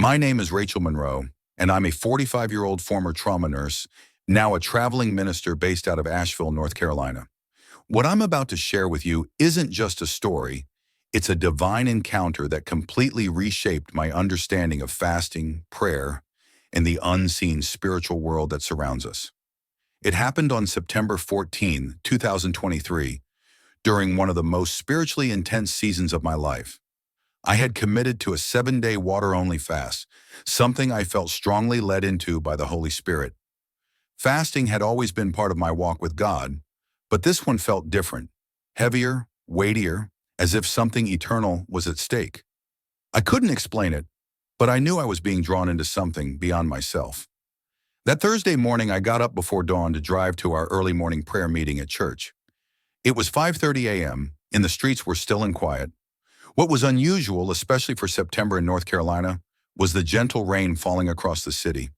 My name is Rachel Monroe, and I'm a 45-year-old former trauma nurse, now a traveling minister based out of Asheville, North Carolina. What I'm about to share with you isn't just a story, it's a divine encounter that completely reshaped my understanding of fasting, prayer, and the unseen spiritual world that surrounds us. It happened on September 14, 2023, during one of the most spiritually intense seasons of my life. I had committed to a 7-day water-only fast, something I felt strongly led into by the Holy Spirit. Fasting had always been part of my walk with God, but this one felt different, heavier, weightier, as if something eternal was at stake. I couldn't explain it, but I knew I was being drawn into something beyond myself. That Thursday morning, I got up before dawn to drive to our early morning prayer meeting at church. It was 5:30 a.m., and the streets were still and quiet. What was unusual, especially for September in North Carolina, was the gentle rain falling across the city.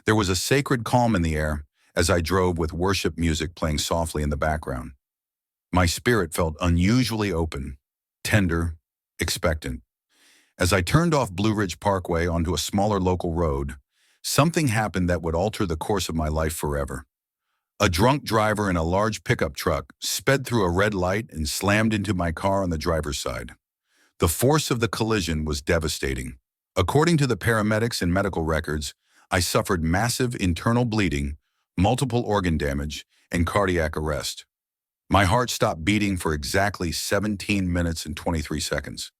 There was a sacred calm in the air as I drove with worship music playing softly in the background. My spirit felt unusually open, tender, expectant. As I turned off Blue Ridge Parkway onto a smaller local road, something happened that would alter the course of my life forever. A drunk driver in a large pickup truck sped through a red light and slammed into my car on the driver's side. The force of the collision was devastating. According to the paramedics and medical records, I suffered massive internal bleeding, multiple organ damage, and cardiac arrest. My heart stopped beating for exactly 17 minutes and 23 seconds.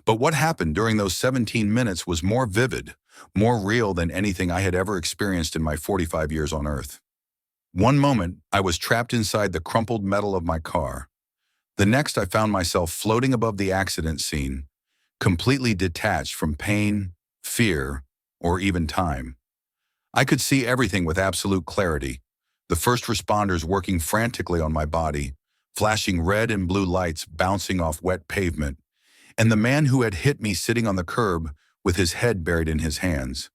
But what happened during those 17 minutes was more vivid, more real than anything I had ever experienced in my 45 years on Earth. One moment, I was trapped inside the crumpled metal of my car. The next, I found myself floating above the accident scene, completely detached from pain, fear, or even time. I could see everything with absolute clarity. The first responders working frantically on my body, flashing red and blue lights bouncing off wet pavement, and the man who had hit me sitting on the curb with his head buried in his hands.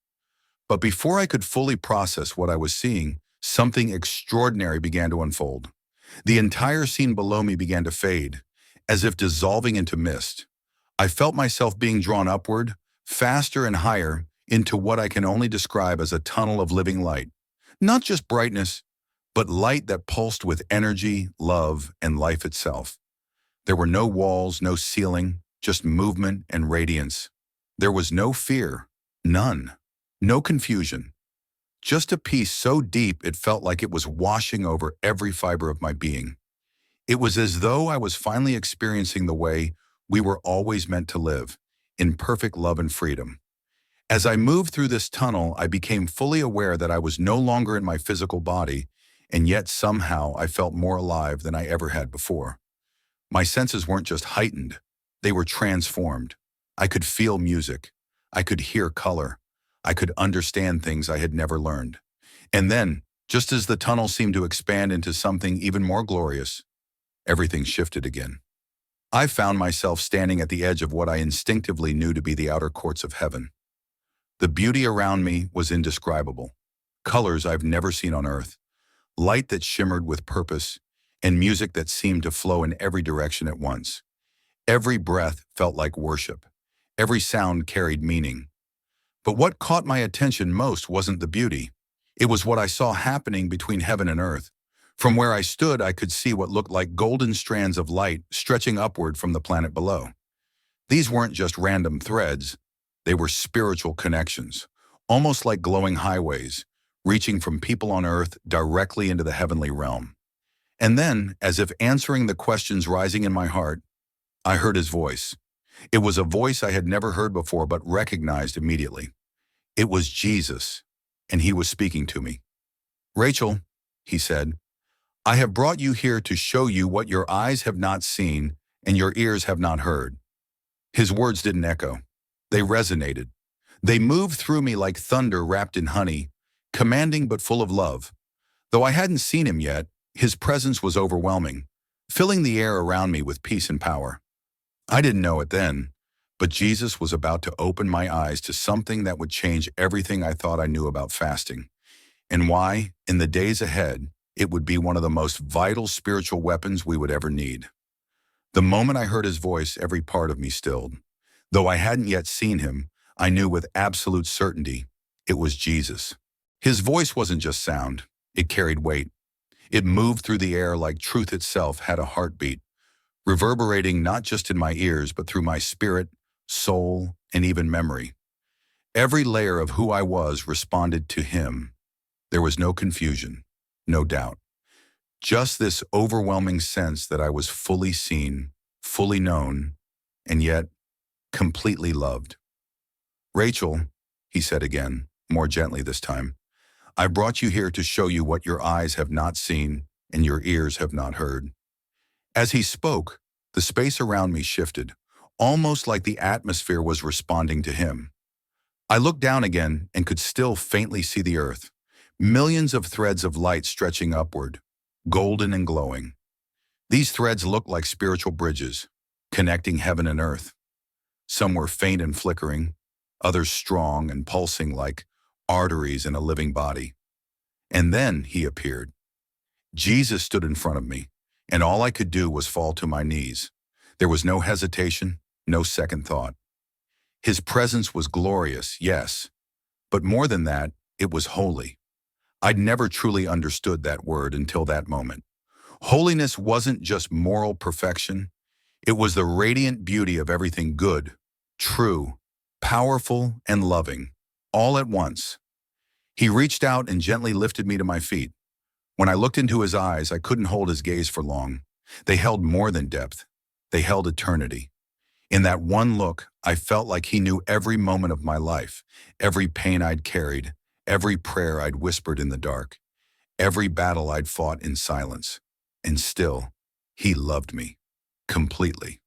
But before I could fully process what I was seeing, something extraordinary began to unfold. The entire scene below me began to fade, as if dissolving into mist. I felt myself being drawn upward, faster and higher, into what I can only describe as a tunnel of living light. Not just brightness, but light that pulsed with energy, love, and life itself. There were no walls, no ceiling, just movement and radiance. There was no fear, none, no confusion. Just a peace so deep it felt like it was washing over every fiber of my being. It was as though I was finally experiencing the way we were always meant to live, in perfect love and freedom. As I moved through this tunnel, I became fully aware that I was no longer in my physical body, and yet somehow I felt more alive than I ever had before. My senses weren't just heightened, they were transformed. I could feel music. I could hear color. I could understand things I had never learned. And then, just as the tunnel seemed to expand into something even more glorious, everything shifted again. I found myself standing at the edge of what I instinctively knew to be the outer courts of heaven. The beauty around me was indescribable. Colors I've never seen on earth, light that shimmered with purpose, and music that seemed to flow in every direction at once. Every breath felt like worship. Every sound carried meaning. But what caught my attention most wasn't the beauty. It was what I saw happening between heaven and earth. From where I stood, I could see what looked like golden strands of light stretching upward from the planet below. These weren't just random threads. They were spiritual connections, almost like glowing highways, reaching from people on earth directly into the heavenly realm. And then, as if answering the questions rising in my heart, I heard his voice. It was a voice I had never heard before but recognized immediately. It was Jesus, and he was speaking to me. "Rachel," he said, "I have brought you here to show you what your eyes have not seen and your ears have not heard." His words didn't echo. They resonated. They moved through me like thunder wrapped in honey, commanding but full of love. Though I hadn't seen him yet, his presence was overwhelming, filling the air around me with peace and power. I didn't know it then, but Jesus was about to open my eyes to something that would change everything I thought I knew about fasting, and why, in the days ahead, it would be one of the most vital spiritual weapons we would ever need. The moment I heard his voice, every part of me stilled. Though I hadn't yet seen him, I knew with absolute certainty it was Jesus. His voice wasn't just sound, it carried weight. It moved through the air like truth itself had a heartbeat, reverberating not just in my ears but through my spirit, soul, and even memory. Every layer of who I was responded to him. There was no confusion, no doubt. Just this overwhelming sense that I was fully seen, fully known, and yet completely loved. "Rachel," he said again, more gently this time, "I brought you here to show you what your eyes have not seen and your ears have not heard." As he spoke, the space around me shifted, almost like the atmosphere was responding to him. I looked down again and could still faintly see the earth, millions of threads of light stretching upward, golden and glowing. These threads looked like spiritual bridges, connecting heaven and earth. Some were faint and flickering, others strong and pulsing like arteries in a living body. And then he appeared. Jesus stood in front of me, and all I could do was fall to my knees. There was no hesitation, no second thought. His presence was glorious, yes, but more than that, it was holy. I'd never truly understood that word until that moment. Holiness wasn't just moral perfection. It was the radiant beauty of everything good, true, powerful, and loving, all at once. He reached out and gently lifted me to my feet. When I looked into his eyes, I couldn't hold his gaze for long. They held more than depth. They held eternity. In that one look, I felt like he knew every moment of my life, every pain I'd carried, every prayer I'd whispered in the dark, every battle I'd fought in silence. And still, he loved me, completely.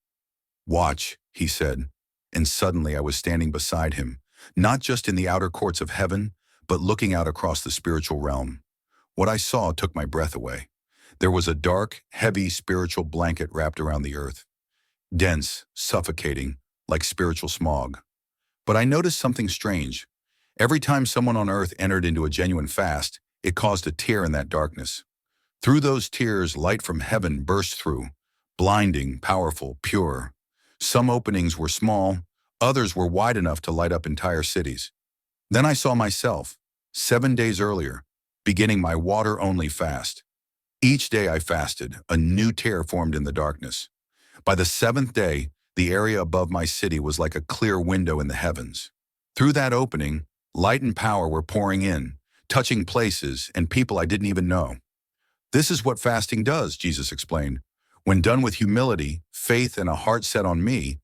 "Watch," he said, and suddenly I was standing beside him, not just in the outer courts of heaven, but looking out across the spiritual realm. What I saw took my breath away. There was a dark, heavy spiritual blanket wrapped around the earth, dense, suffocating, like spiritual smog. But I noticed something strange. Every time someone on earth entered into a genuine fast, it caused a tear in that darkness. Through those tears, light from heaven burst through, blinding, powerful, pure. Some openings were small, others were wide enough to light up entire cities. Then I saw myself, 7 days earlier, beginning my water-only fast. Each day I fasted, a new tear formed in the darkness. By the 7th day, the area above my city was like a clear window in the heavens. Through that opening, light and power were pouring in, touching places and people I didn't even know. "This is what fasting does," Jesus explained. "When done with humility, faith, and a heart set on me,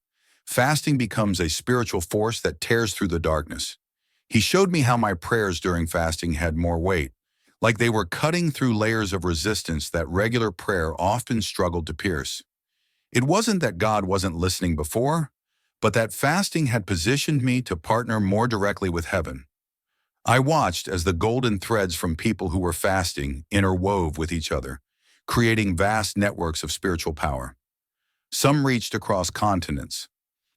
fasting becomes a spiritual force that tears through the darkness." He showed me how my prayers during fasting had more weight, like they were cutting through layers of resistance that regular prayer often struggled to pierce. It wasn't that God wasn't listening before, but that fasting had positioned me to partner more directly with heaven. I watched as the golden threads from people who were fasting interwove with each other, creating vast networks of spiritual power. Some reached across continents.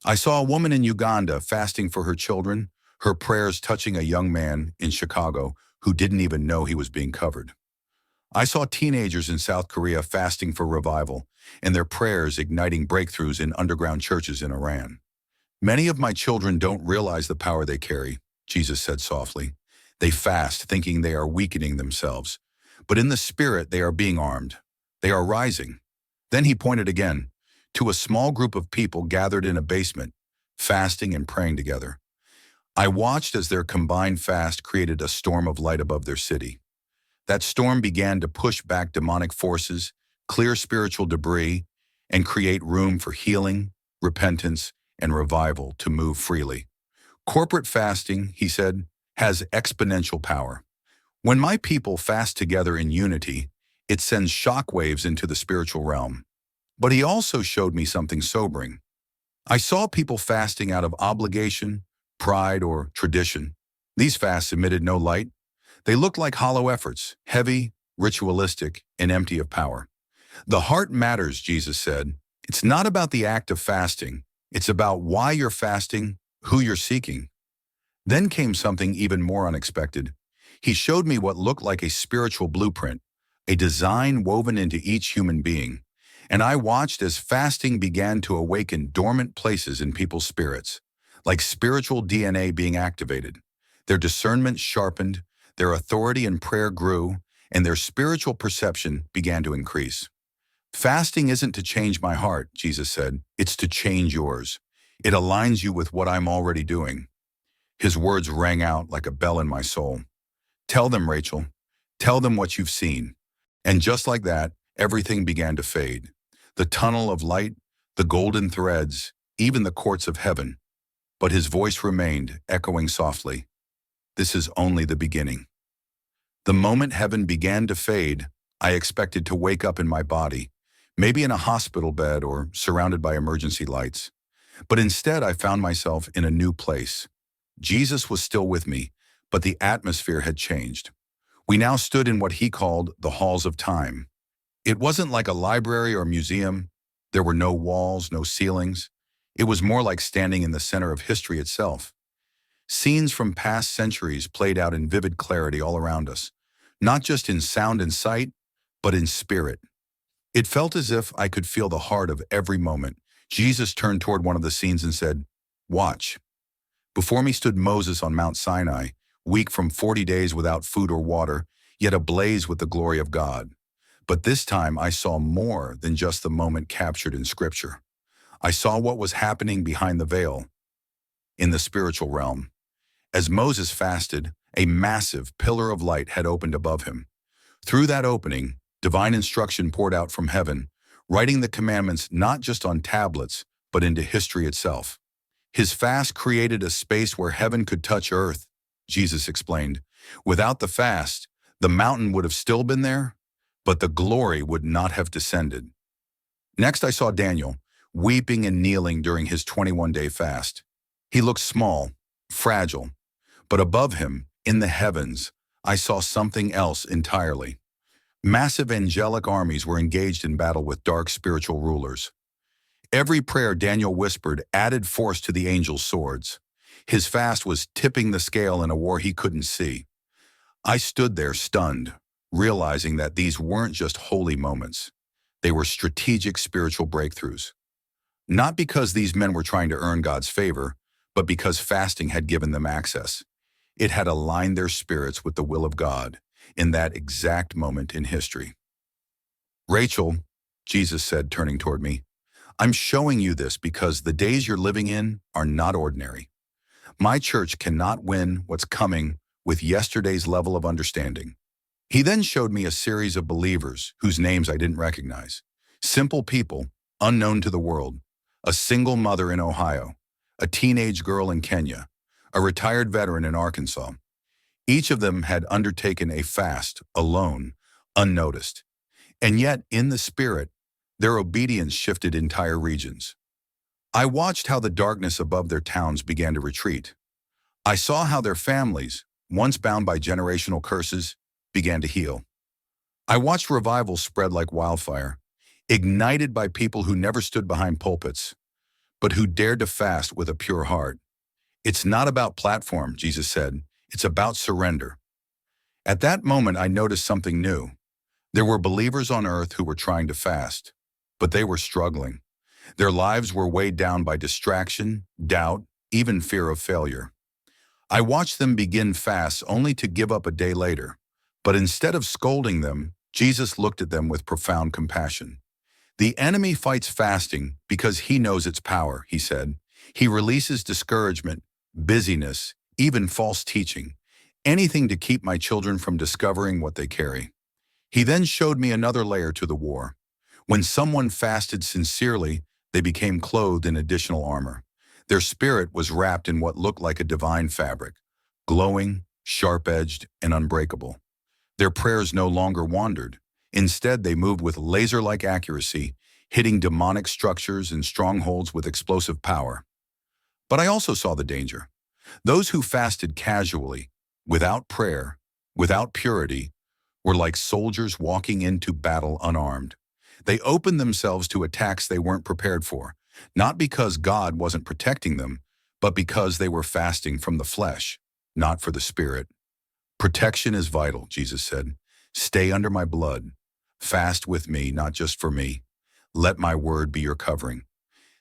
I saw a woman in Uganda fasting for her children, her prayers touching a young man in Chicago who didn't even know he was being covered. I saw teenagers in South Korea fasting for revival, and their prayers igniting breakthroughs in underground churches in Iran. "Many of my children don't realize the power they carry," Jesus said softly. "They fast thinking they are weakening themselves, but in the spirit they are being armed. They are rising." Then he pointed again to a small group of people gathered in a basement, fasting and praying together. I watched as their combined fast created a storm of light above their city. That storm began to push back demonic forces, clear spiritual debris, and create room for healing, repentance, and revival to move freely. "Corporate fasting," he said, "has exponential power. When my people fast together in unity, it sends shockwaves into the spiritual realm." But he also showed me something sobering. I saw people fasting out of obligation, pride, or tradition. These fasts emitted no light. They looked like hollow efforts, heavy, ritualistic, and empty of power. "The heart matters," Jesus said. "It's not about the act of fasting. It's about why you're fasting, who you're seeking." Then came something even more unexpected. He showed me what looked like a spiritual blueprint, a design woven into each human being. And I watched as fasting began to awaken dormant places in people's spirits, like spiritual DNA being activated. Their discernment sharpened, their authority in prayer grew, and their spiritual perception began to increase. Fasting isn't to change my heart, Jesus said. It's to change yours. It aligns you with what I'm already doing. His words rang out like a bell in my soul. Tell them, Rachel. Tell them what you've seen. And just like that, everything began to fade. The tunnel of light, the golden threads, even the courts of heaven. But his voice remained, echoing softly. This is only the beginning. The moment heaven began to fade, I expected to wake up in my body, maybe in a hospital bed or surrounded by emergency lights. But instead, I found myself in a new place. Jesus was still with me, but the atmosphere had changed. We now stood in what he called the halls of time. It wasn't like a library or museum. There were no walls, no ceilings. It was more like standing in the center of history itself. Scenes from past centuries played out in vivid clarity all around us, not just in sound and sight, but in spirit. It felt as if I could feel the heart of every moment. Jesus turned toward one of the scenes and said, "Watch." Before me stood Moses on Mount Sinai, weak from 40 days without food or water, yet ablaze with the glory of God. But this time I saw more than just the moment captured in Scripture. I saw what was happening behind the veil, in the spiritual realm. As Moses fasted, a massive pillar of light had opened above him. Through that opening, divine instruction poured out from heaven, writing the commandments not just on tablets, but into history itself. His fast created a space where heaven could touch earth, Jesus explained. Without the fast, the mountain would have still been there, but the glory would not have descended. Next, I saw Daniel, weeping and kneeling during his 21-day fast. He looked small, fragile, but above him, in the heavens, I saw something else entirely. Massive angelic armies were engaged in battle with dark spiritual rulers. Every prayer Daniel whispered added force to the angels' swords. His fast was tipping the scale in a war he couldn't see. I stood there stunned, realizing that these weren't just holy moments. They were strategic spiritual breakthroughs. Not because these men were trying to earn God's favor, but because fasting had given them access. It had aligned their spirits with the will of God in that exact moment in history. "Rachel," Jesus said, turning toward me, "I'm showing you this because the days you're living in are not ordinary. My church cannot win what's coming with yesterday's level of understanding." He then showed me a series of believers whose names I didn't recognize. Simple people, unknown to the world. A single mother in Ohio, a teenage girl in Kenya, a retired veteran in Arkansas. Each of them had undertaken a fast, alone, unnoticed. And yet, in the spirit, their obedience shifted entire regions. I watched how the darkness above their towns began to retreat. I saw how their families, once bound by generational curses, began to heal. I watched revival spread like wildfire, ignited by people who never stood behind pulpits, but who dared to fast with a pure heart. "It's not about platform," Jesus said. "It's about surrender." At that moment, I noticed something new. There were believers on earth who were trying to fast, but they were struggling. Their lives were weighed down by distraction, doubt, even fear of failure. I watched them begin fasts only to give up a day later. But instead of scolding them, Jesus looked at them with profound compassion. "The enemy fights fasting because he knows its power," he said. "He releases discouragement, busyness, even false teaching, anything to keep my children from discovering what they carry." He then showed me another layer to the war. When someone fasted sincerely, they became clothed in additional armor. Their spirit was wrapped in what looked like a divine fabric, glowing, sharp-edged, and unbreakable. Their prayers no longer wandered. Instead, they moved with laser-like accuracy, hitting demonic structures and strongholds with explosive power. But I also saw the danger. Those who fasted casually, without prayer, without purity, were like soldiers walking into battle unarmed. They opened themselves to attacks they weren't prepared for, not because God wasn't protecting them, but because they were fasting from the flesh, not for the spirit. "Protection is vital," Jesus said. "Stay under my blood. Fast with me, not just for me. Let my word be your covering."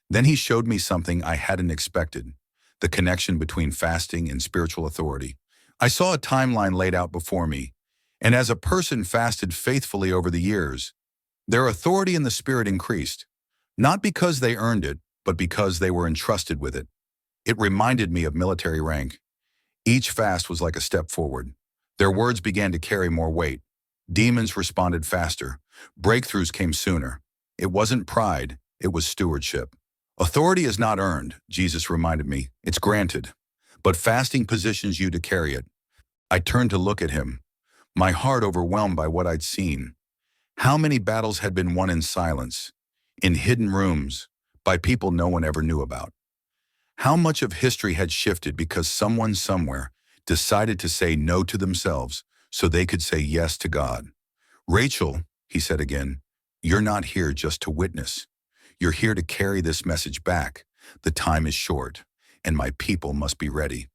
Then he showed me something I hadn't expected. the connection between fasting and spiritual authority. I saw a timeline laid out before me, and as a person fasted faithfully over the years, their authority in the Spirit increased, not because they earned it, but because they were entrusted with it. It reminded me of military rank. Each fast was like a step forward. Their words began to carry more weight. Demons responded faster. Breakthroughs came sooner. It wasn't pride, it was stewardship. Authority is not earned, Jesus reminded me. It's granted. But fasting positions you to carry it. I turned to look at him, my heart overwhelmed by what I'd seen. How many battles had been won in silence, in hidden rooms, by people no one ever knew about? How much of history had shifted because someone somewhere decided to say no to themselves so they could say yes to God? Rachel, he said again, you're not here just to witness. You're here to carry this message back. The time is short, and my people must be ready.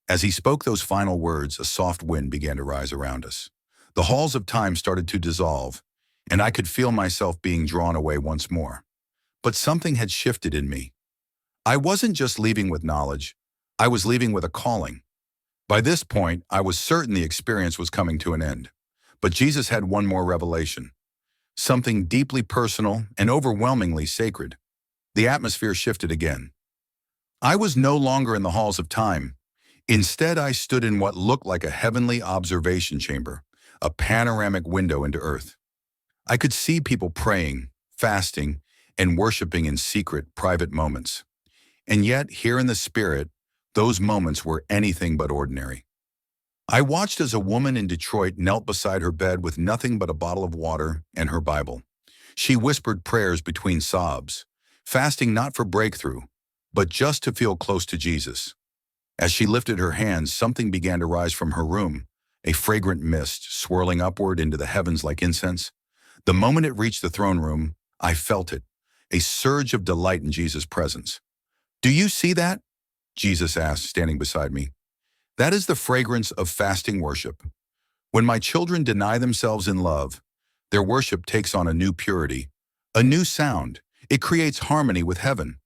As he spoke those final words, a soft wind began to rise around us. The halls of time started to dissolve, and I could feel myself being drawn away once more. But something had shifted in me. I wasn't just leaving with knowledge, I was leaving with a calling. By this point, I was certain the experience was coming to an end. But Jesus had one more revelation, something deeply personal and overwhelmingly sacred. The atmosphere shifted again. I was no longer in the halls of time. Instead, I stood in what looked like a heavenly observation chamber, a panoramic window into earth. I could see people praying, fasting, and worshiping in secret, private moments. And yet, here in the Spirit, those moments were anything but ordinary. I watched as a woman in Detroit knelt beside her bed with nothing but a bottle of water and her Bible. She whispered prayers between sobs, fasting not for breakthrough, but just to feel close to Jesus. As she lifted her hands, something began to rise from her room, a fragrant mist swirling upward into the heavens like incense. The moment it reached the throne room, I felt it, a surge of delight in Jesus' presence. "Do you see that?" Jesus asked, standing beside me. "That is the fragrance of fasting worship. When my children deny themselves in love, their worship takes on a new purity, a new sound. It creates harmony with heaven."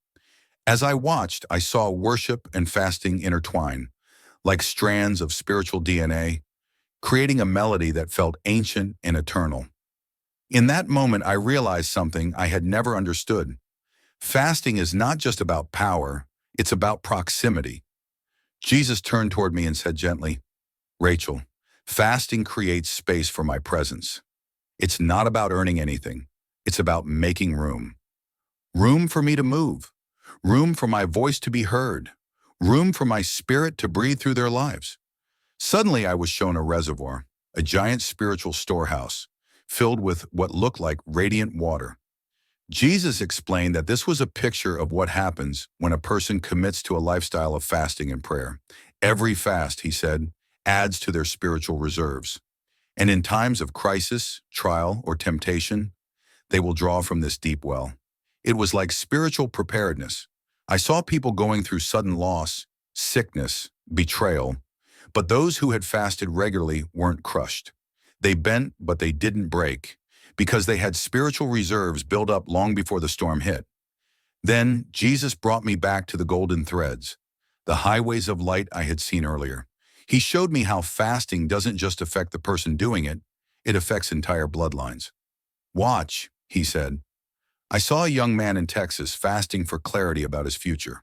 As I watched, I saw worship and fasting intertwine, like strands of spiritual DNA, creating a melody that felt ancient and eternal. In that moment, I realized something I had never understood. Fasting is not just about power, it's about proximity. Jesus turned toward me and said gently, "Rachel, fasting creates space for my presence. It's not about earning anything. It's about making room. Room for me to move. Room for my voice to be heard. Room for my spirit to breathe through their lives." Suddenly I was shown a reservoir, a giant spiritual storehouse, filled with what looked like radiant water. Jesus explained that this was a picture of what happens when a person commits to a lifestyle of fasting and prayer. Every fast, he said, adds to their spiritual reserves. And in times of crisis, trial, or temptation, they will draw from this deep well. It was like spiritual preparedness. I saw people going through sudden loss, sickness, betrayal, but those who had fasted regularly weren't crushed. They bent, but they didn't break, because they had spiritual reserves built up long before the storm hit. Then Jesus brought me back to the golden threads, the highways of light I had seen earlier. He showed me how fasting doesn't just affect the person doing it, it affects entire bloodlines. "Watch," he said. I saw a young man in Texas fasting for clarity about his future.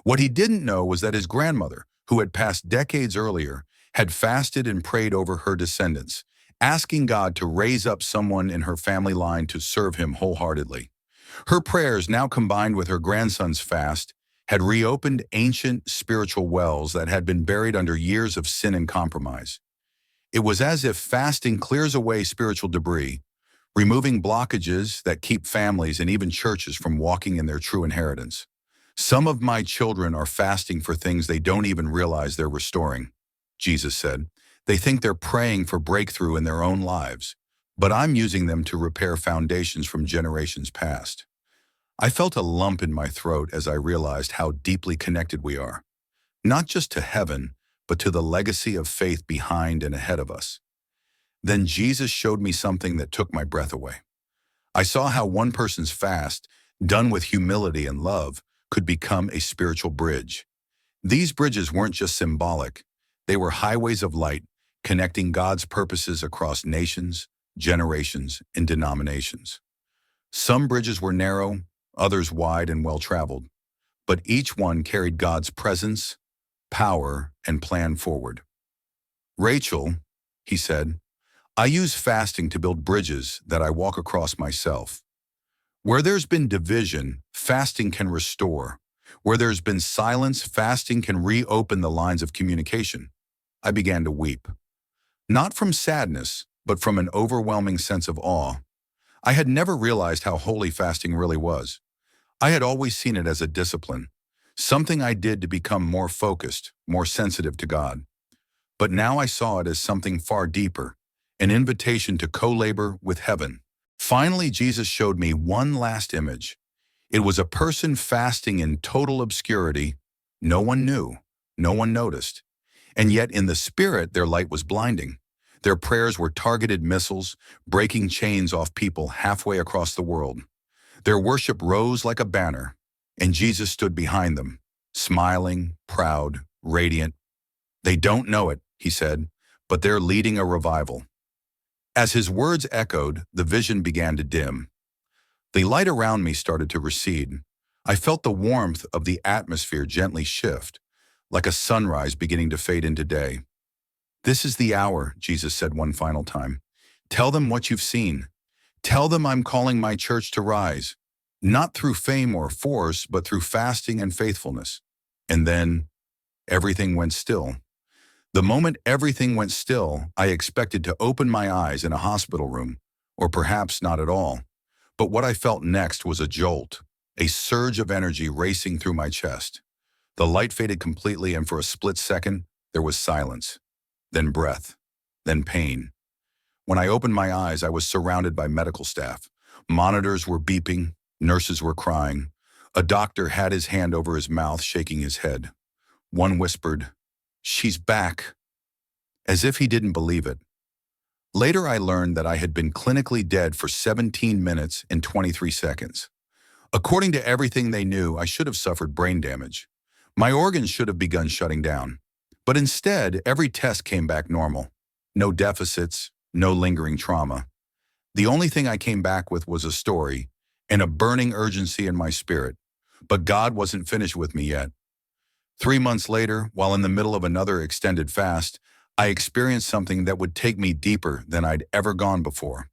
What he didn't know was that his grandmother, who had passed decades earlier, had fasted and prayed over her descendants, asking God to raise up someone in her family line to serve him wholeheartedly. Her prayers, now combined with her grandson's fast, had reopened ancient spiritual wells that had been buried under years of sin and compromise. It was as if fasting clears away spiritual debris, removing blockages that keep families and even churches from walking in their true inheritance. "Some of my children are fasting for things they don't even realize they're restoring," Jesus said. "They think they're praying for breakthrough in their own lives, but I'm using them to repair foundations from generations past." I felt a lump in my throat as I realized how deeply connected we are, not just to heaven, but to the legacy of faith behind and ahead of us. Then Jesus showed me something that took my breath away. I saw how one person's fast, done with humility and love, could become a spiritual bridge. These bridges weren't just symbolic. They were highways of light, connecting God's purposes across nations, generations, and denominations. Some bridges were narrow, others wide and well-traveled, but each one carried God's presence, power, and plan forward. Rachel, he said, I use fasting to build bridges that I walk across myself. Where there's been division, fasting can restore. Where there's been silence, fasting can reopen the lines of communication. I began to weep. Not from sadness, but from an overwhelming sense of awe. I had never realized how holy fasting really was. I had always seen it as a discipline, something I did to become more focused, more sensitive to God. But now I saw it as something far deeper, an invitation to co-labor with heaven. Finally, Jesus showed me one last image. It was a person fasting in total obscurity. No one knew, no one noticed. And yet in the spirit, their light was blinding. Their prayers were targeted missiles, breaking chains off people halfway across the world. Their worship rose like a banner, and Jesus stood behind them, smiling, proud, radiant. They don't know it, he said, but they're leading a revival. As his words echoed, the vision began to dim. The light around me started to recede. I felt the warmth of the atmosphere gently shift, like a sunrise beginning to fade into day. This is the hour, Jesus said one final time. Tell them what you've seen. Tell them I'm calling my church to rise, not through fame or force, but through fasting and faithfulness. And then everything went still. The moment everything went still, I expected to open my eyes in a hospital room, or perhaps not at all. But what I felt next was a jolt, a surge of energy racing through my chest. The light faded completely, and for a split second, there was silence, then breath, then pain. When I opened my eyes, I was surrounded by medical staff. Monitors were beeping, nurses were crying. A doctor had his hand over his mouth, shaking his head. One whispered, "She's back," as if he didn't believe it. Later, I learned that I had been clinically dead for 17 minutes and 23 seconds. According to everything they knew, I should have suffered brain damage. My organs should have begun shutting down. But instead, every test came back normal. No deficits, no lingering trauma. The only thing I came back with was a story and a burning urgency in my spirit. But God wasn't finished with me yet. 3 months later, while in the middle of another extended fast, I experienced something that would take me deeper than I'd ever gone before.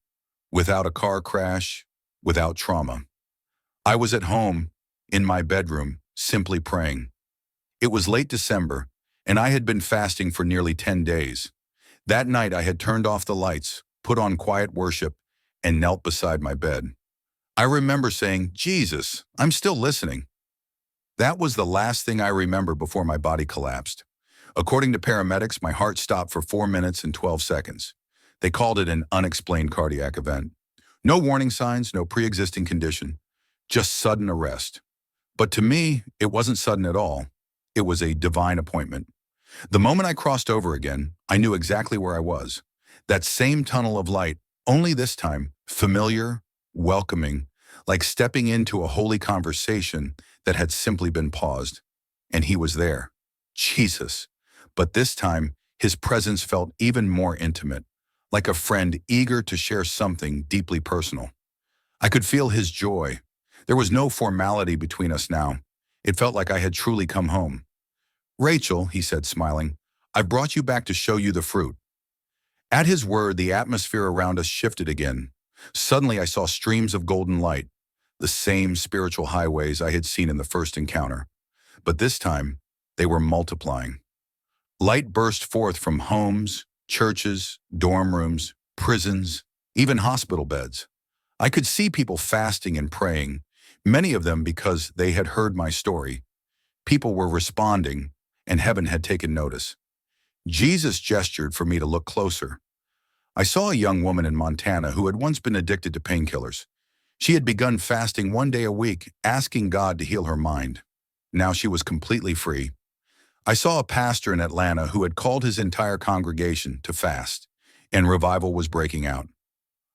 Without a car crash, without trauma. I was at home, in my bedroom, simply praying. It was late December, and I had been fasting for nearly 10 days. That night, I had turned off the lights, put on quiet worship, and knelt beside my bed. I remember saying, "Jesus, I'm still listening." That was the last thing I remember before my body collapsed. According to paramedics, my heart stopped for 4 minutes and 12 seconds. They called it an unexplained cardiac event. No warning signs, no pre-existing condition, just sudden arrest. But to me, it wasn't sudden at all. It was a divine appointment. The moment I crossed over again, I knew exactly where I was. That same tunnel of light, only this time, familiar, welcoming, like stepping into a holy conversation that had simply been paused. And he was there, Jesus. But this time, his presence felt even more intimate, like a friend eager to share something deeply personal. I could feel his joy. There was no formality between us now. It felt like I had truly come home. "Rachel," he said, smiling, "I've brought you back to show you the fruit." At his word, the atmosphere around us shifted again. Suddenly, I saw streams of golden light, the same spiritual highways I had seen in the first encounter. But this time, they were multiplying. Light burst forth from homes, churches, dorm rooms, prisons, even hospital beds. I could see people fasting and praying, many of them because they had heard my story. People were responding, and heaven had taken notice. Jesus gestured for me to look closer. I saw a young woman in Montana who had once been addicted to painkillers. She had begun fasting 1 day a week, asking God to heal her mind. Now she was completely free. I saw a pastor in Atlanta who had called his entire congregation to fast, and revival was breaking out.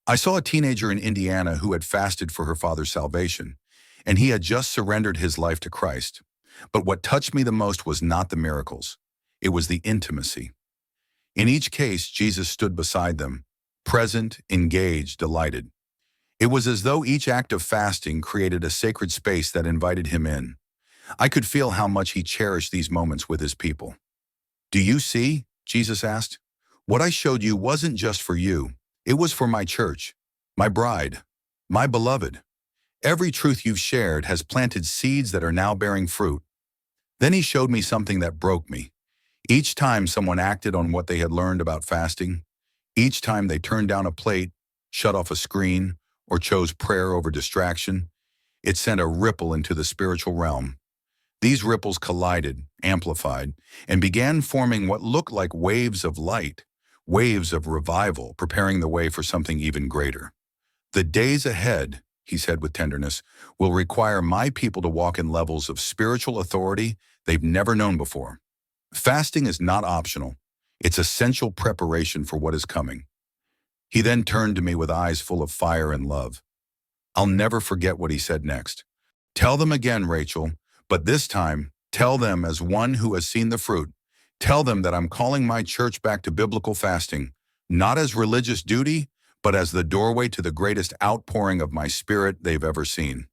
I saw a teenager in Indiana who had fasted for her father's salvation, and he had just surrendered his life to Christ. But what touched me the most was not the miracles. It was the intimacy. In each case, Jesus stood beside them, present, engaged, delighted. It was as though each act of fasting created a sacred space that invited him in. I could feel how much he cherished these moments with his people. "Do you see?" Jesus asked. "What I showed you wasn't just for you. It was for my church, my bride, my beloved. Every truth you've shared has planted seeds that are now bearing fruit." Then he showed me something that broke me. Each time someone acted on what they had learned about fasting, each time they turned down a plate, shut off a screen, or chose prayer over distraction, it sent a ripple into the spiritual realm. These ripples collided, amplified, and began forming what looked like waves of light, waves of revival, preparing the way for something even greater. "The days ahead," he said with tenderness, "will require my people to walk in levels of spiritual authority they've never known before." Fasting is not optional. It's essential preparation for what is coming. He then turned to me with eyes full of fire and love. I'll never forget what he said next. "Tell them again, Rachel, but this time, tell them as one who has seen the fruit. Tell them that I'm calling my church back to biblical fasting, not as religious duty, but as the doorway to the greatest outpouring of my spirit they've ever seen."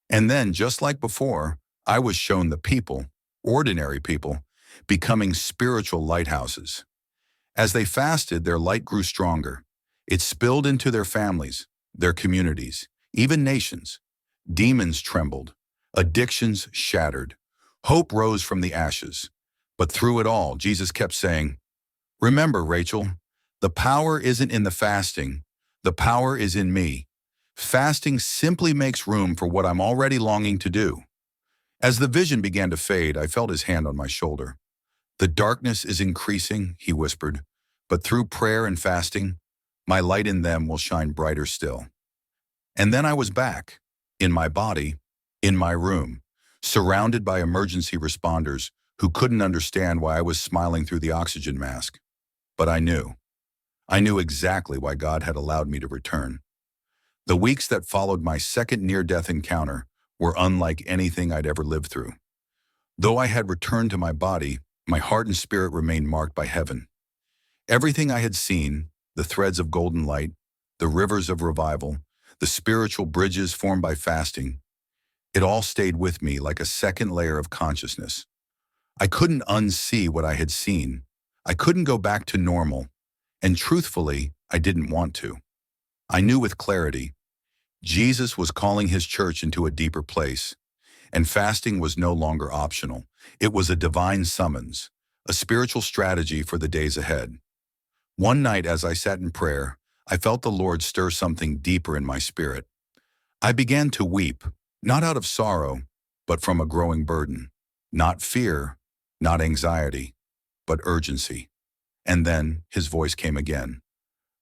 And then, just like before, I was shown the people, ordinary people, becoming spiritual lighthouses. As they fasted, their light grew stronger. It spilled into their families, their communities, even nations. Demons trembled. Addictions shattered. Hope rose from the ashes. But through it all, Jesus kept saying, "Remember, Rachel, the power isn't in the fasting. The power is in me. Fasting simply makes room for what I'm already longing to do." As the vision began to fade, I felt his hand on my shoulder. "The darkness is increasing," he whispered, "but through prayer and fasting, my light in them will shine brighter still." And then I was back, in my body, in my room, surrounded by emergency responders who couldn't understand why I was smiling through the oxygen mask. But I knew. I knew exactly why God had allowed me to return. The weeks that followed my second near-death encounter were unlike anything I'd ever lived through. Though I had returned to my body, my heart and spirit remained marked by heaven. Everything I had seen, the threads of golden light, the rivers of revival, the spiritual bridges formed by fasting, it all stayed with me like a second layer of consciousness. I couldn't unsee what I had seen. I couldn't go back to normal. And truthfully, I didn't want to. I knew with clarity, Jesus was calling his church into a deeper place, and fasting was no longer optional. It was a divine summons, a spiritual strategy for the days ahead. One night as I sat in prayer, I felt the Lord stir something deeper in my spirit. I began to weep, not out of sorrow, but from a growing burden. Not fear, not anxiety, but urgency. And then his voice came again.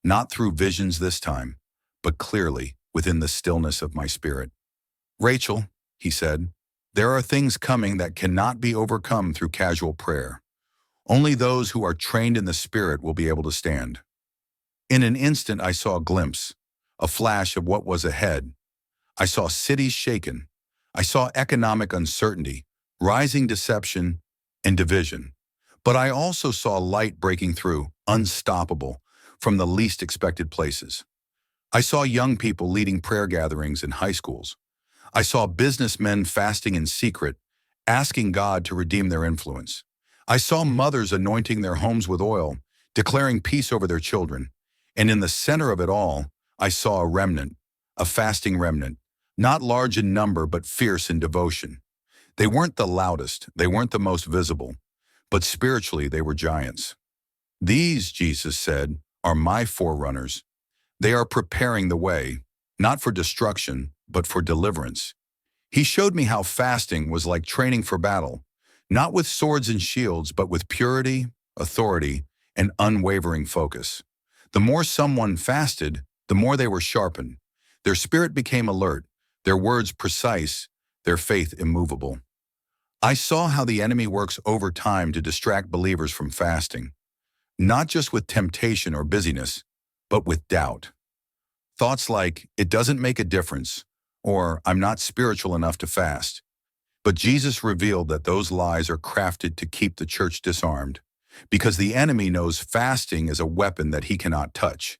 Not through visions this time, but clearly within the stillness of my spirit. "Rachel," he said, "there are things coming that cannot be overcome through casual prayer. Only those who are trained in the Spirit will be able to stand." In an instant, I saw a glimpse, a flash of what was ahead. I saw cities shaken. I saw economic uncertainty, rising deception, and division. But I also saw light breaking through, unstoppable, from the least expected places. I saw young people leading prayer gatherings in high schools. I saw businessmen fasting in secret, asking God to redeem their influence. I saw mothers anointing their homes with oil, declaring peace over their children. And in the center of it all, I saw a remnant, a fasting remnant, not large in number but fierce in devotion. They weren't the loudest, they weren't the most visible, but spiritually they were giants. "These," Jesus said, "are my forerunners. They are preparing the way, not for destruction, but for deliverance." He showed me how fasting was like training for battle, not with swords and shields, but with purity, authority, and unwavering focus. The more someone fasted, the more they were sharpened. Their spirit became alert, their words precise, their faith immovable. I saw how the enemy works overtime to distract believers from fasting, not just with temptation or busyness, but with doubt. Thoughts like, "It doesn't make a difference," or "I'm not spiritual enough to fast." But Jesus revealed that those lies are crafted to keep the church disarmed, because the enemy knows fasting is a weapon that he cannot touch.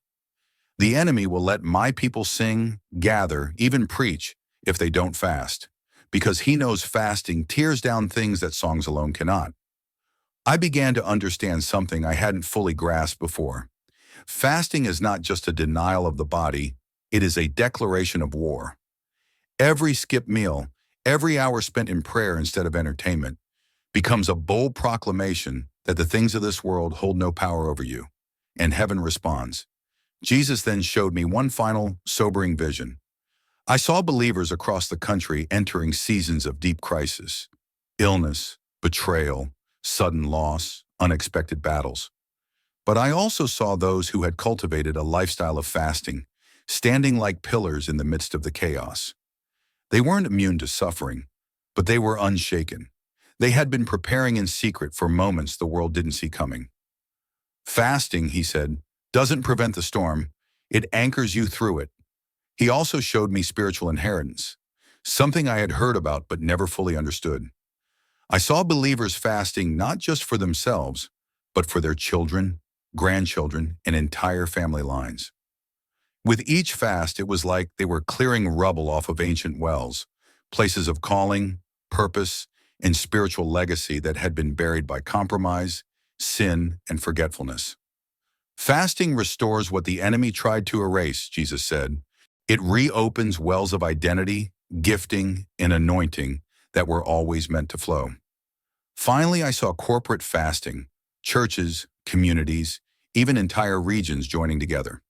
The enemy will let my people sing, gather, even preach if they don't fast, because he knows fasting tears down things that songs alone cannot. I began to understand something I hadn't fully grasped before. Fasting is not just a denial of the body, it is a declaration of war. Every skipped meal, every hour spent in prayer instead of entertainment, becomes a bold proclamation that the things of this world hold no power over you. And heaven responds. Jesus then showed me one final, sobering vision. I saw believers across the country entering seasons of deep crisis, illness, betrayal, sudden loss, unexpected battles. But I also saw those who had cultivated a lifestyle of fasting, standing like pillars in the midst of the chaos. They weren't immune to suffering, but they were unshaken. They had been preparing in secret for moments the world didn't see coming. Fasting, he said, doesn't prevent the storm, it anchors you through it. He also showed me spiritual inheritance, something I had heard about but never fully understood. I saw believers fasting not just for themselves, but for their children, grandchildren, and entire family lines. With each fast, it was like they were clearing rubble off of ancient wells, places of calling, purpose, and spiritual legacy that had been buried by compromise, sin, and forgetfulness. Fasting restores what the enemy tried to erase, Jesus said. It reopens wells of identity, gifting, and anointing that were always meant to flow. Finally, I saw corporate fasting, churches, communities, even entire regions joining together.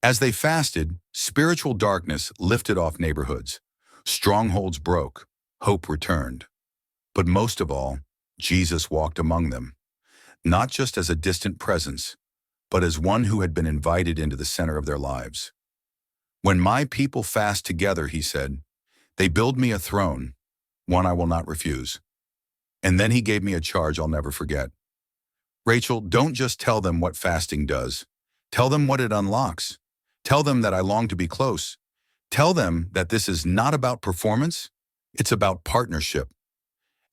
As they fasted, spiritual darkness lifted off neighborhoods. Strongholds broke, hope returned. But most of all, Jesus walked among them, not just as a distant presence, but as one who had been invited into the center of their lives. When my people fast together, he said, they build me a throne, one I will not refuse. And then he gave me a charge I'll never forget. Rachel, don't just tell them what fasting does. Tell them what it unlocks. Tell them that I long to be close. Tell them that this is not about performance, it's about partnership.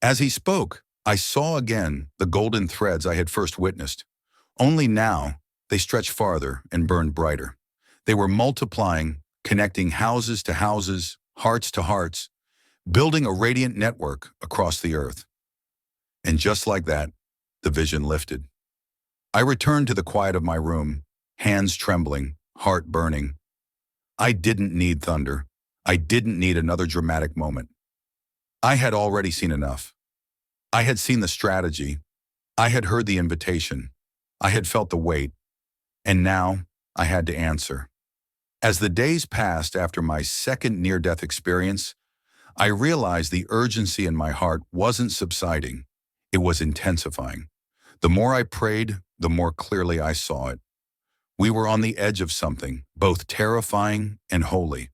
As he spoke, I saw again the golden threads I had first witnessed. Only now, they stretched farther and burned brighter. They were multiplying, connecting houses to houses, hearts to hearts, building a radiant network across the earth. And just like that, the vision lifted. I returned to the quiet of my room, hands trembling, heart burning. I didn't need thunder. I didn't need another dramatic moment. I had already seen enough. I had seen the strategy. I had heard the invitation. I had felt the weight. And now I had to answer. As the days passed after my second near-death experience, I realized the urgency in my heart wasn't subsiding. It was intensifying. The more I prayed, the more clearly I saw it. We were on the edge of something, both terrifying and holy.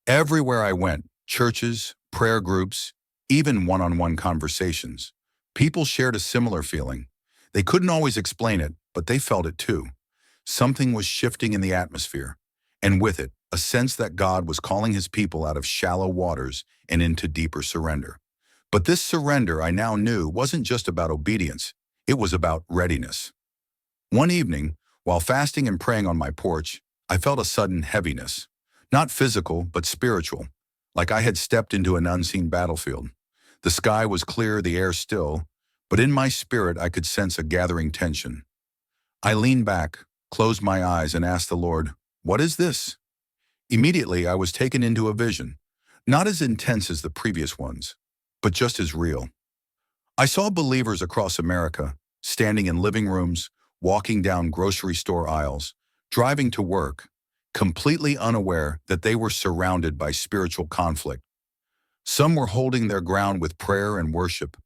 Everywhere I went, churches, prayer groups, even one-on-one conversations, people shared a similar feeling. They couldn't always explain it, but they felt it too. Something was shifting in the atmosphere, and with it, a sense that God was calling his people out of shallow waters and into deeper surrender. But this surrender, I now knew, wasn't just about obedience. It was about readiness. One evening, while fasting and praying on my porch, I felt a sudden heaviness. Not physical, but spiritual, like I had stepped into an unseen battlefield. The sky was clear, the air still, but in my spirit I could sense a gathering tension. I leaned back, closed my eyes, and asked the Lord, "What is this?" Immediately I was taken into a vision, not as intense as the previous ones, but just as real. I saw believers across America, standing in living rooms, walking down grocery store aisles, driving to work, completely unaware that they were surrounded by spiritual conflict. Some were holding their ground with prayer and worship.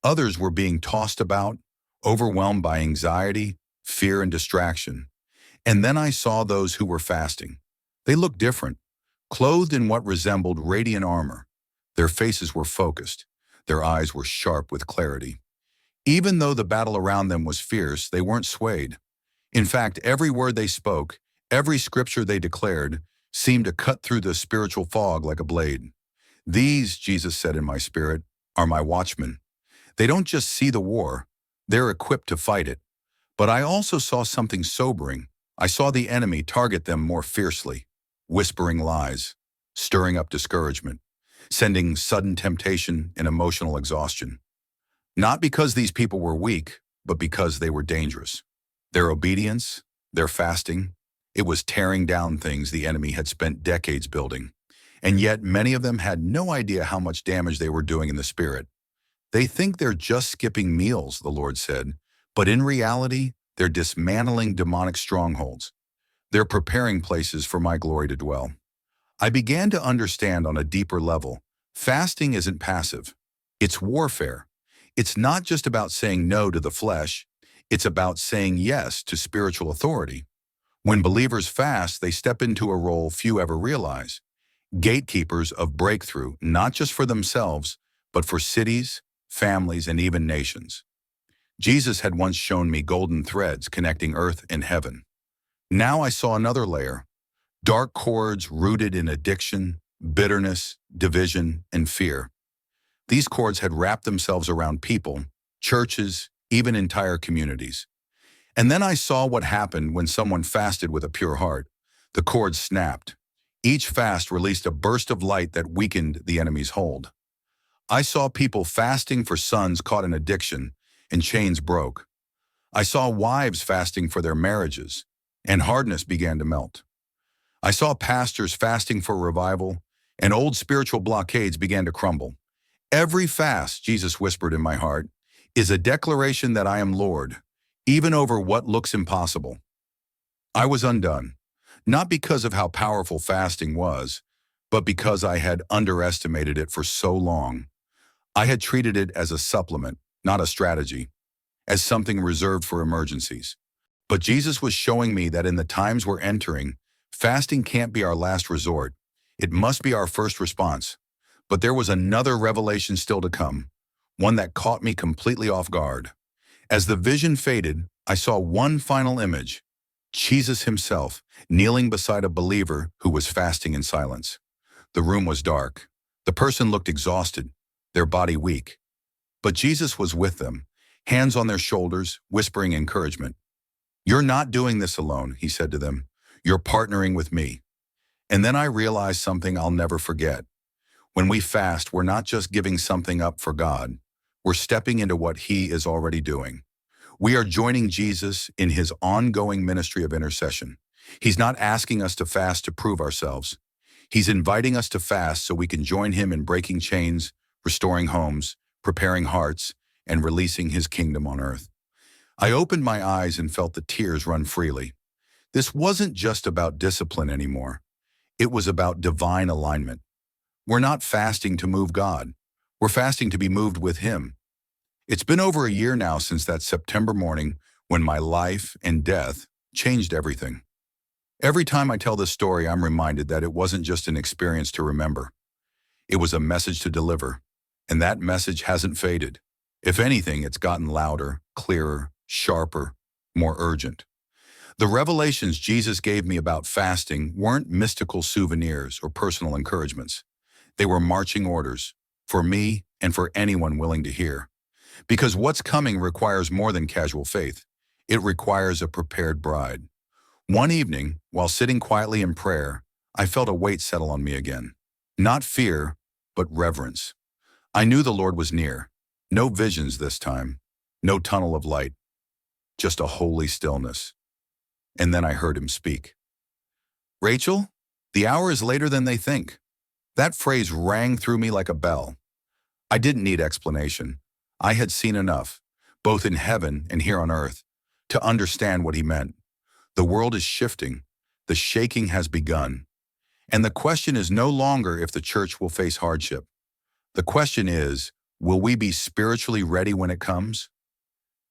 Others were being tossed about, overwhelmed by anxiety, fear, and distraction. And then I saw those who were fasting. They looked different, clothed in what resembled radiant armor. Their faces were focused. Their eyes were sharp with clarity. Even though the battle around them was fierce, they weren't swayed. In fact, every word they spoke, every scripture they declared, seemed to cut through the spiritual fog like a blade. These, Jesus said in my spirit, are my watchmen. They don't just see the war, they're equipped to fight it. But I also saw something sobering. I saw the enemy target them more fiercely, whispering lies, stirring up discouragement, sending sudden temptation and emotional exhaustion. Not because these people were weak, but because they were dangerous. Their obedience, their fasting, it was tearing down things the enemy had spent decades building. And yet many of them had no idea how much damage they were doing in the spirit. They think they're just skipping meals, the Lord said, but in reality, they're dismantling demonic strongholds. They're preparing places for my glory to dwell. I began to understand on a deeper level, fasting isn't passive. It's warfare. It's not just about saying no to the flesh. It's about saying yes to spiritual authority. When believers fast, they step into a role few ever realize. Gatekeepers of breakthrough, not just for themselves, but for cities, families, and even nations. Jesus had once shown me golden threads connecting earth and heaven. Now I saw another layer, dark cords rooted in addiction, bitterness, division, and fear. These cords had wrapped themselves around people, churches, even entire communities. And then I saw what happened when someone fasted with a pure heart. The cords snapped. Each fast released a burst of light that weakened the enemy's hold. I saw people fasting for sons caught in addiction, and chains broke. I saw wives fasting for their marriages, and hardness began to melt. I saw pastors fasting for revival, and old spiritual blockades began to crumble. Every fast, Jesus whispered in my heart, is a declaration that I am Lord, even over what looks impossible. I was undone, not because of how powerful fasting was, but because I had underestimated it for so long. I had treated it as a supplement, not a strategy, as something reserved for emergencies. But Jesus was showing me that in the times we're entering, fasting can't be our last resort. It must be our first response. But there was another revelation still to come, one that caught me completely off guard. As the vision faded, I saw one final image, Jesus himself, kneeling beside a believer who was fasting in silence. The room was dark. The person looked exhausted, their body weak. But Jesus was with them, hands on their shoulders, whispering encouragement. "You're not doing this alone," he said to them. "You're partnering with me." And then I realized something I'll never forget. When we fast, we're not just giving something up for God. We're stepping into what he is already doing. We are joining Jesus in his ongoing ministry of intercession. He's not asking us to fast to prove ourselves. He's inviting us to fast so we can join him in breaking chains, restoring homes, preparing hearts, and releasing his kingdom on earth. I opened my eyes and felt the tears run freely. This wasn't just about discipline anymore. It was about divine alignment. We're not fasting to move God. We're fasting to be moved with him. It's been over a year now since that September morning when my life and death changed everything. Every time I tell this story, I'm reminded that it wasn't just an experience to remember. It was a message to deliver, and that message hasn't faded. If anything, it's gotten louder, clearer, sharper, more urgent. The revelations Jesus gave me about fasting weren't mystical souvenirs or personal encouragements. They were marching orders, for me and for anyone willing to hear. Because what's coming requires more than casual faith. It requires a prepared bride. One evening, while sitting quietly in prayer, I felt a weight settle on me again. Not fear, but reverence. I knew the Lord was near. No visions this time. No tunnel of light. Just a holy stillness. And then I heard him speak. "Rachel, the hour is later than they think." That phrase rang through me like a bell. I didn't need explanation. I had seen enough, both in heaven and here on earth, to understand what he meant. The world is shifting. The shaking has begun. And the question is no longer if the church will face hardship. The question is, will we be spiritually ready when it comes?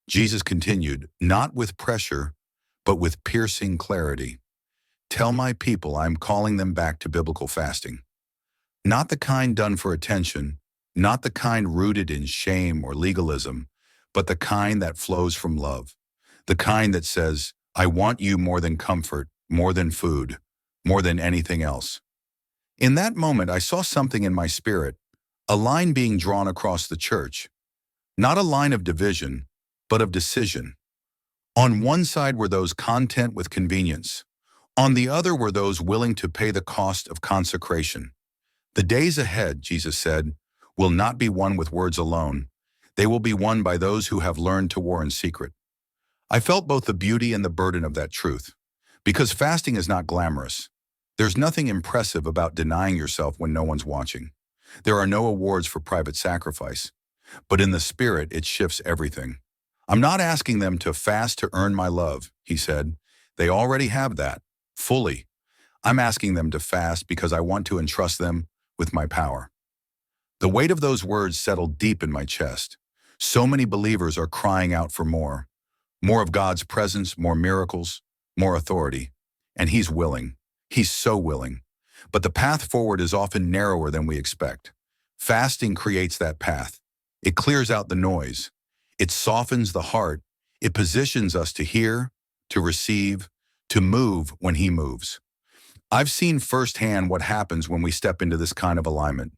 Jesus continued, not with pressure, but with piercing clarity. "Tell my people I'm calling them back to biblical fasting. Not the kind done for attention, not the kind rooted in shame or legalism, but the kind that flows from love. The kind that says, I want you more than comfort, more than food, more than anything else." In that moment, I saw something in my spirit, a line being drawn across the church. Not a line of division, but of decision. On one side were those content with convenience. On the other were those willing to pay the cost of consecration. The days ahead, Jesus said, will not be won with words alone. They will be won by those who have learned to war in secret. I felt both the beauty and the burden of that truth. Because fasting is not glamorous. There's nothing impressive about denying yourself when no one's watching. There are no awards for private sacrifice. But in the spirit, it shifts everything. I'm not asking them to fast to earn my love, he said. They already have that, fully. I'm asking them to fast because I want to entrust them with my power. The weight of those words settled deep in my chest. So many believers are crying out for more. More of God's presence, more miracles, more authority. And he's willing. He's so willing. But the path forward is often narrower than we expect. Fasting creates that path. It clears out the noise. It softens the heart. It positions us to hear, to receive, to move when he moves. I've seen firsthand what happens when we step into this kind of alignment.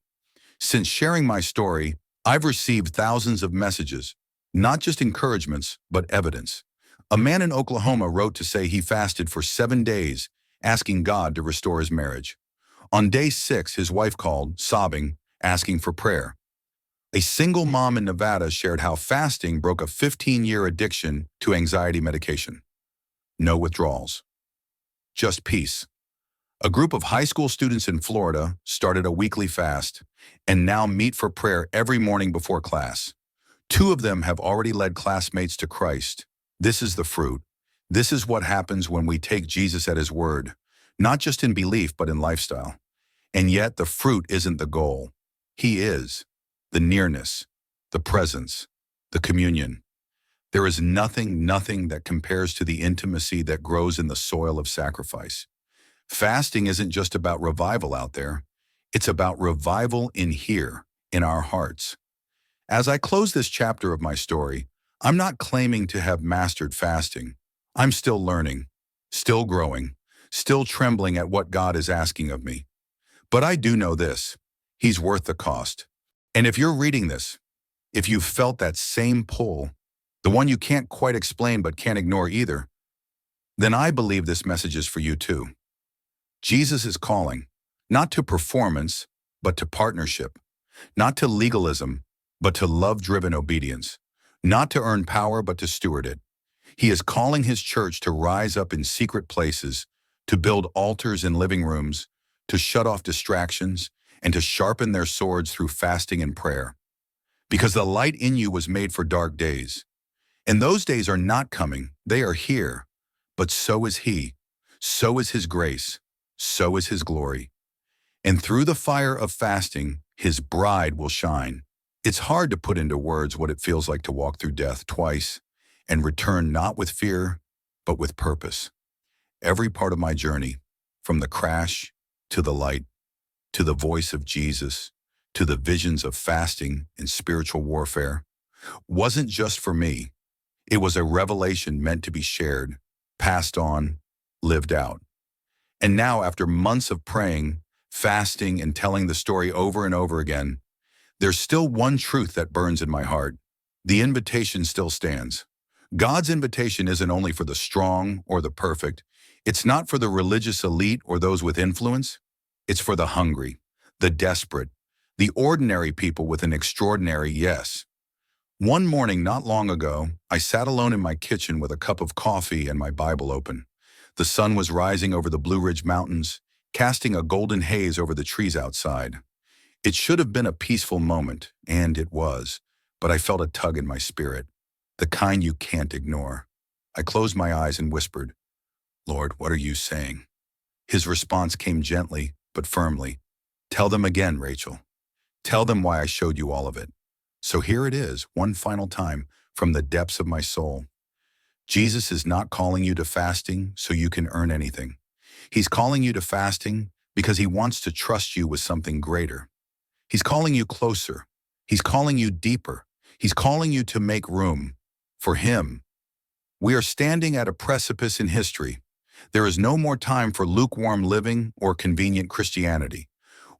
Since sharing my story, I've received thousands of messages, not just encouragements, but evidence. A man in Oklahoma wrote to say he fasted for 7 days, asking God to restore his marriage. On day 6, his wife called, sobbing, asking for prayer. A single mom in Nevada shared how fasting broke a 15-year addiction to anxiety medication. No withdrawals. Just peace. A group of high school students in Florida started a weekly fast and now meet for prayer every morning before class. 2 of them have already led classmates to Christ. This is the fruit. This is what happens when we take Jesus at his word, not just in belief but in lifestyle. And yet the fruit isn't the goal. He is. The nearness, the presence, the communion. There is nothing that compares to the intimacy that grows in the soil of sacrifice. Fasting isn't just about revival out there. It's about revival in here, in our hearts. As I close this chapter of my story, I'm not claiming to have mastered fasting. I'm still learning, still growing, still trembling at what God is asking of me. But I do know this: he's worth the cost. And if you're reading this, if you've felt that same pull, the one you can't quite explain but can't ignore either, then I believe this message is for you too. Jesus is calling, not to performance, but to partnership, not to legalism, but to love-driven obedience, not to earn power, but to steward it. He is calling his church to rise up in secret places, to build altars in living rooms, to shut off distractions, and to sharpen their swords through fasting and prayer. Because the light in you was made for dark days. And those days are not coming, they are here. But so is he, so is his grace, so is his glory. And through the fire of fasting, his bride will shine. It's hard to put into words what it feels like to walk through death twice and return not with fear, but with purpose. Every part of my journey, from the crash to the light, to the voice of Jesus, to the visions of fasting and spiritual warfare, wasn't just for me. It was a revelation meant to be shared, passed on, lived out. And now, after months of praying, fasting, and telling the story over and over again, there's still one truth that burns in my heart. The invitation still stands. God's invitation isn't only for the strong or the perfect. It's not for the religious elite or those with influence. It's for the hungry, the desperate, the ordinary people with an extraordinary yes. One morning not long ago, I sat alone in my kitchen with a cup of coffee and my Bible open. The sun was rising over the Blue Ridge Mountains, casting a golden haze over the trees outside. It should have been a peaceful moment, and it was, but I felt a tug in my spirit, the kind you can't ignore. I closed my eyes and whispered, "Lord, what are you saying?" His response came gently, but firmly. "Tell them again, Rachel. Tell them why I showed you all of it." So here it is, one final time, from the depths of my soul. Jesus is not calling you to fasting so you can earn anything. He's calling you to fasting because he wants to trust you with something greater. He's calling you closer. He's calling you deeper. He's calling you to make room for him. We are standing at a precipice in history. There is no more time for lukewarm living or convenient Christianity.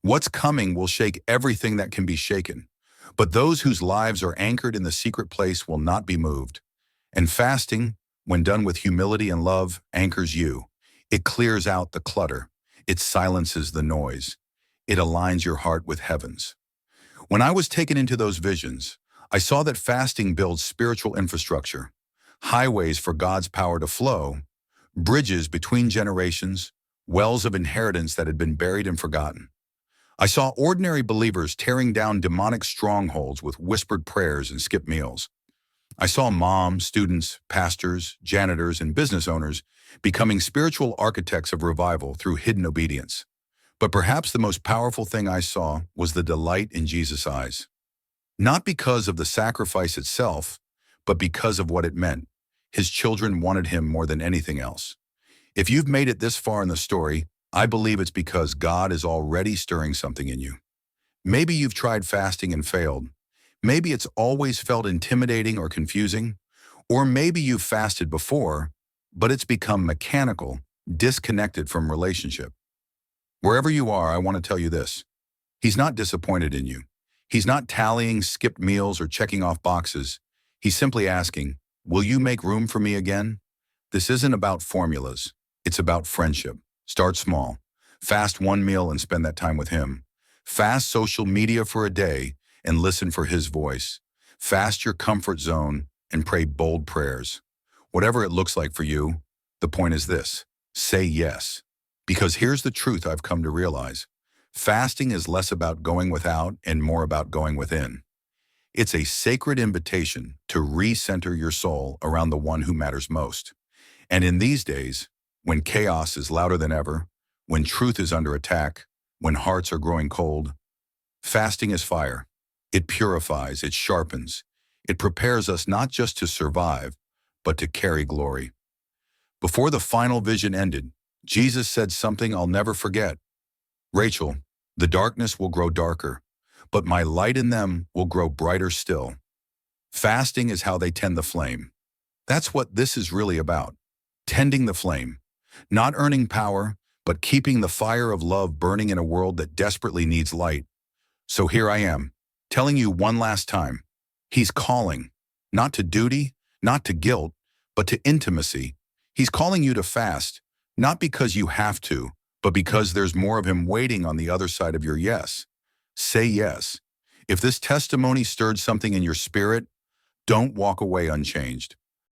What's coming will shake everything that can be shaken. But those whose lives are anchored in the secret place will not be moved. And fasting, when done with humility and love, anchors you. It clears out the clutter. It silences the noise. It aligns your heart with heaven's. When I was taken into those visions, I saw that fasting builds spiritual infrastructure, highways for God's power to flow, bridges between generations, wells of inheritance that had been buried and forgotten. I saw ordinary believers tearing down demonic strongholds with whispered prayers and skipped meals. I saw moms, students, pastors, janitors, and business owners becoming spiritual architects of revival through hidden obedience. But perhaps the most powerful thing I saw was the delight in Jesus' eyes. Not because of the sacrifice itself, but because of what it meant. His children wanted him more than anything else. If you've made it this far in the story, I believe it's because God is already stirring something in you. Maybe you've tried fasting and failed. Maybe it's always felt intimidating or confusing. Or maybe you've fasted before, but it's become mechanical, disconnected from relationship. Wherever you are, I want to tell you this. He's not disappointed in you. He's not tallying skipped meals or checking off boxes. He's simply asking, will you make room for me again? This isn't about formulas. It's about friendship. Start small. Fast one meal and spend that time with him. Fast social media for a day and listen for his voice. Fast your comfort zone and pray bold prayers. Whatever it looks like for you, the point is this: say yes. Because here's the truth I've come to realize. Fasting is less about going without and more about going within. It's a sacred invitation to recenter your soul around the one who matters most. And in these days, when chaos is louder than ever, when truth is under attack, when hearts are growing cold, fasting is fire. It purifies, it sharpens, it prepares us not just to survive, but to carry glory. Before the final vision ended, Jesus said something I'll never forget. Rachel, the darkness will grow darker, but my light in them will grow brighter still. Fasting is how they tend the flame. That's what this is really about. Tending the flame. Not earning power, but keeping the fire of love burning in a world that desperately needs light. So here I am, telling you one last time. He's calling, not to duty, not to guilt, but to intimacy. He's calling you to fast, not because you have to, but because there's more of him waiting on the other side of your yes. Say yes. If this testimony stirred something in your spirit, don't walk away unchanged.